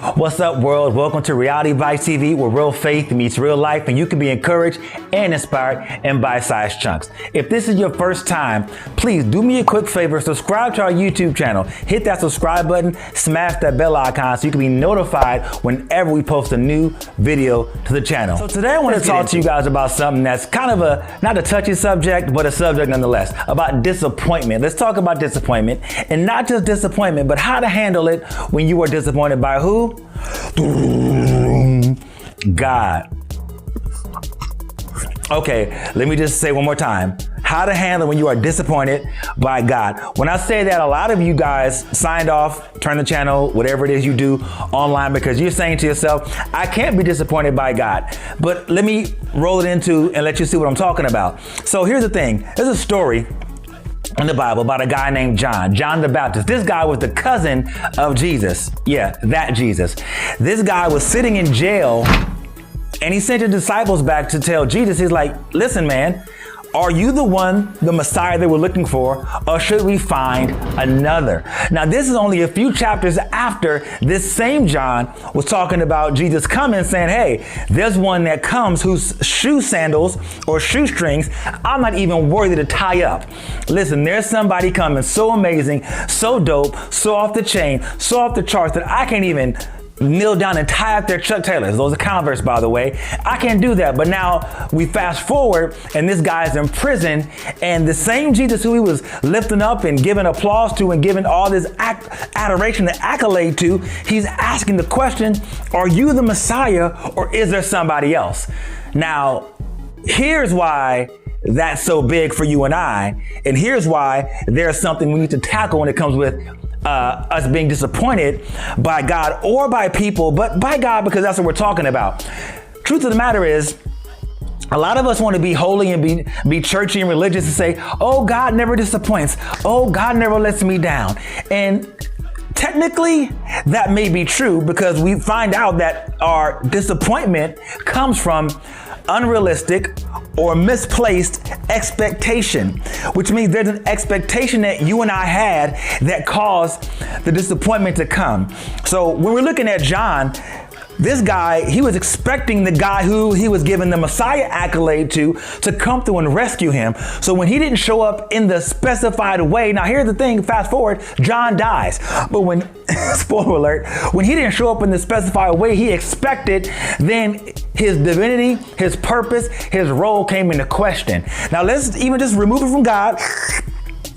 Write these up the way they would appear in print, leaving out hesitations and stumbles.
What's up, world? Welcome to RealityBytesTV, where real faith meets real life, and you can be encouraged and inspired in bite-sized chunks. If this is your first time, please do me a quick favor, subscribe to our YouTube channel, hit that subscribe button, smash that bell icon so you can be notified whenever we post a new video to the channel. So today I want to talk to you guys about something that's kind of not a touchy subject, but a subject nonetheless, about disappointment. Let's talk about disappointment, and not just disappointment, but how to handle it when you are disappointed by who? God. Okay, let me just say one more time. How to handle when you are disappointed by God. When I say that, a lot of you guys signed off, turn the channel, whatever it is you do online, because you're saying to yourself, I can't be disappointed by God. But let me roll it into and let you see what I'm talking about. So here's the thing. There's a story in the Bible about a guy named John the Baptist. This guy was the cousin of Jesus. Yeah, that Jesus. This guy was sitting in jail, and he sent his disciples back to tell Jesus, he's like, listen, man, are you the one, the Messiah that we're looking for, or should we find another? Now, this is only a few chapters after this same John was talking about Jesus coming, saying, hey, there's one that comes whose shoe sandals or shoestrings I'm not even worthy to tie up. Listen, there's somebody coming so amazing, so dope, so off the chain, so off the charts that I can't even kneel down and tie up their Chuck Taylors. Those are Converse, by the way. I can't do that. But now we fast forward, and this guy's in prison, and the same Jesus who he was lifting up and giving applause to and giving all this adoration and accolade to, he's asking the question, are you the Messiah, or is there somebody else? Now, here's why that's so big for you and I, and here's why there's something we need to tackle when it comes with us being disappointed by God or by people, but by God, because that's what we're talking about. Truth of the matter is, a lot of us want to be holy and be churchy and religious and say, oh, God never disappoints. Oh, God never lets me down. And technically, that may be true, because we find out that our disappointment comes from unrealistic or misplaced expectation, which means there's an expectation that you and I had that caused the disappointment to come. So when we're looking at John, this guy, he was expecting the guy who he was giving the Messiah accolade to come through and rescue him. So when he didn't show up in the specified way, now here's the thing, fast forward, John dies. But when, spoiler alert, when he didn't show up in the specified way he expected, then his divinity, his purpose, his role came into question. Now let's even just remove it from God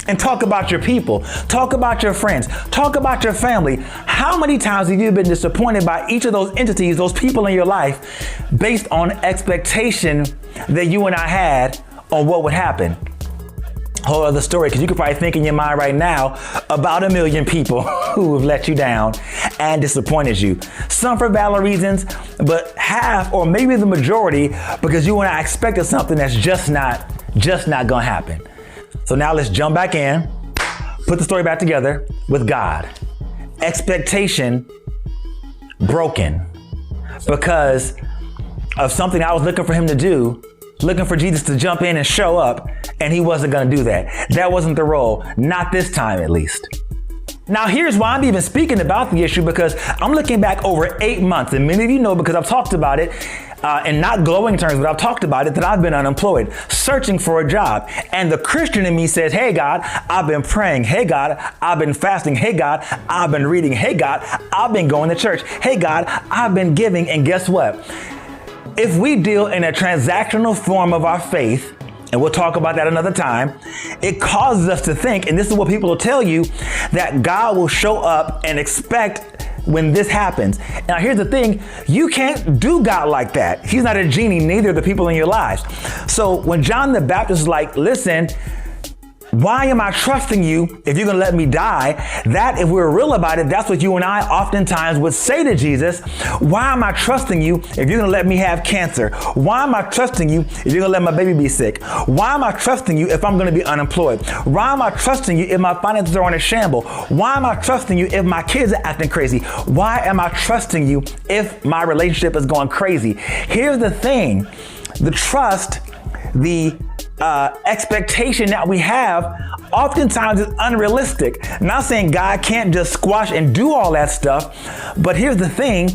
and talk about your people, talk about your friends, talk about your family. How many times have you been disappointed by each of those entities, those people in your life, based on expectation that you and I had on what would happen? Whole other story, because you could probably think in your mind right now about 1 million people who have let you down and disappointed you. Some for valid reasons, but half or maybe the majority because you and I expected something that's just not gonna happen. So now let's jump back in, put the story back together with God. Expectation broken because of something I was looking for him to do, looking for Jesus to jump in and show up, and he wasn't going to do that. That wasn't the role, not this time at least. Now here's why I'm even speaking about the issue, because I'm looking back over 8 months, and many of you know because I've talked about it, in not glowing terms, but I've talked about it, that I've been unemployed, searching for a job. And the Christian in me says, hey God, I've been praying. Hey God, I've been fasting. Hey God, I've been reading. Hey God, I've been going to church. Hey God, I've been giving. And guess what? If we deal in a transactional form of our faith, and we'll talk about that another time, it causes us to think, and this is what people will tell you, that God will show up and expect when this happens. Now, here's the thing. You can't do God like that. He's not a genie, neither are the people in your lives. So when John the Baptist is like, listen, why am I trusting you if you're going to let me die? That, if we're real about it, that's what you and I oftentimes would say to Jesus. Why am I trusting you if you're going to let me have cancer? Why am I trusting you if you're going to let my baby be sick? Why am I trusting you if I'm going to be unemployed? Why am I trusting you if my finances are on a shamble? Why am I trusting you if my kids are acting crazy? Why am I trusting you if my relationship is going crazy? Here's the thing. The trust, the expectation that we have oftentimes is unrealistic. Not saying God can't just squash and do all that stuff, but here's the thing.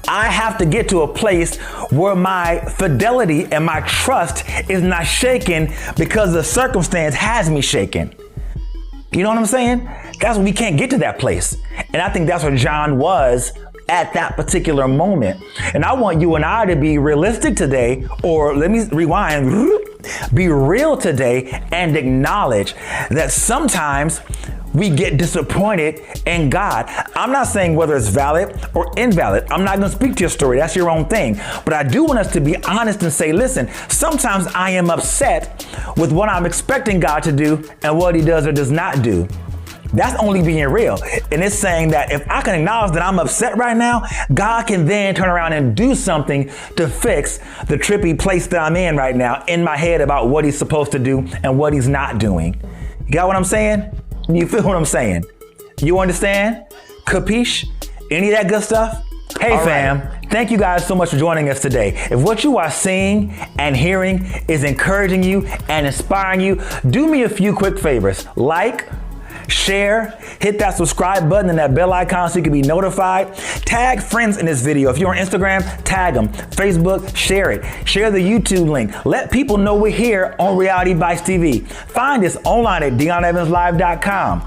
I have to get to a place where my fidelity and my trust is not shaken because the circumstance has me shaken. You know what I'm saying? That's what we can't get to that place. And I think that's where John was at that particular moment. And I want you and I to be realistic today, or let me rewind, be real today and acknowledge that sometimes we get disappointed in God. I'm not saying whether it's valid or invalid. I'm not going to speak to your story. That's your own thing. But I do want us to be honest and say, listen, sometimes I am upset with what I'm expecting God to do and what he does or does not do. That's only being real. And it's saying that if I can acknowledge that I'm upset right now, God can then turn around and do something to fix the trippy place that I'm in right now in my head about what he's supposed to do and what he's not doing. You got what I'm saying? You feel what I'm saying? You understand? Capiche? Any of that good stuff? Hey, all fam, right. Thank you guys so much for joining us today. If what you are seeing and hearing is encouraging you and inspiring you, do me a few quick favors. Like, share, hit that subscribe button and that bell icon so you can be notified. Tag friends in this video. If you're on Instagram, tag them. Facebook, share it. Share the YouTube link. Let people know we're here on Reality Bites TV. Find us online at DeonEvansLive.com,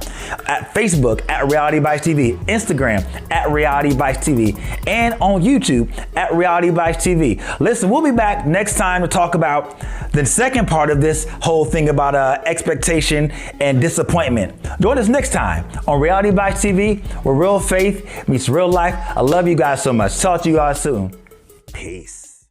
at Facebook at Reality Bites TV, Instagram at Reality Bites TV, and on YouTube at Reality Bites TV. Listen, we'll be back next time to talk about the second part of this whole thing about expectation and disappointment. Join us next time on Reality Bites TV, where real faith meets real life. I love you guys so much. Talk to you guys soon. Peace.